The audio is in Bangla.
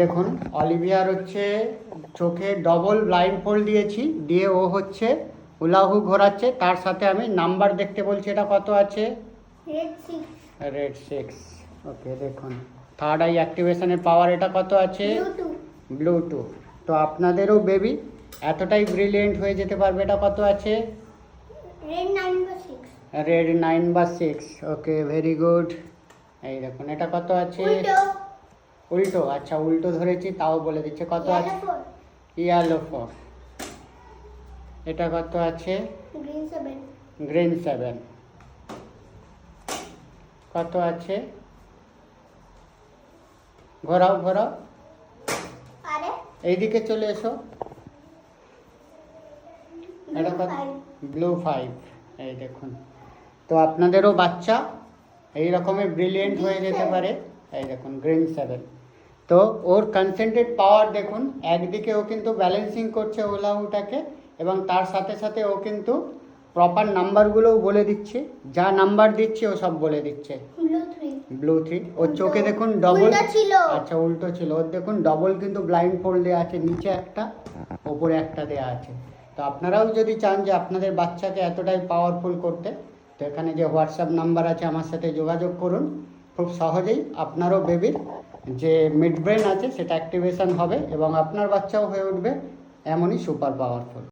দেখুন অলিভিয়ার হচ্ছে চোখে ডবল ব্লাইন্ড ফোল্ড দিয়েছি, দিয়ে ও হচ্ছে হুলাহু ঘোরাচ্ছে, তার সাথে আমি নাম্বার দেখতে বলছি। এটা কত আছে? রেড 6। ওকে, দেখুন থার্ড আই অ্যাক্টিভেশনের পাওয়ার এটা কত আছে? ব্লু 2। তো আপনাদেরও বেবি এতটাই ব্রিলিয়েন্ট হয়ে যেতে পারবে। এটা কত আছে? রেড 9/6। ওকে, ভেরি গুড। এই দেখুন এটা কত আছে? উল্টো। আচ্ছা, উল্টো ধরেছি তাও বলে দিচ্ছে। কত আছে? ইয়েলো 4। এটা কত আছে? গ্রিন 7। কত আছে? ঘোরাও ঘোরাও, এইদিকে চলে এসো। এটা কত? ব্লু 5। এই দেখুন, তো আপনাদেরও বাচ্চা এই রকমের ব্রিলিয়েন্ট হয়ে যেতে পারে। এই দেখুন গ্রিন 7। তো ওর কনসেন্ট্রেট পাওয়ার দেখুন, একদিকে ও কিন্তু ব্যালেন্সিং করছে হুলাহুটাকে, এবং তার সাথে সাথে ও কিন্তু প্রপার নাম্বারগুলোও বলে দিচ্ছে, যা নাম্বার দিচ্ছে ও সব বলে দিচ্ছে। ব্লু 3। ওর চোখে দেখুন ডবল। আচ্ছা, উল্টো ছিল। ওর দেখুন ডবল কিন্তু ব্লাইন্ড ফোল্ড দেওয়া আছে, নিচে একটা ওপরে একটা দেওয়া আছে। তো আপনারাও যদি চান যে আপনাদের বাচ্চাকে এতটাই পাওয়ারফুল করতে, তো এখানে যে হোয়াটসঅ্যাপ নাম্বার আছে আমার সাথে যোগাযোগ করুন। খুব সহজেই আপনারও বেবির যে মিড ব্রেন আছে সেটা অ্যাক্টিভেশন হবে, এবং আপনার বাচ্চাও হয়ে উঠবে এমনই সুপার পাওয়ারফুল।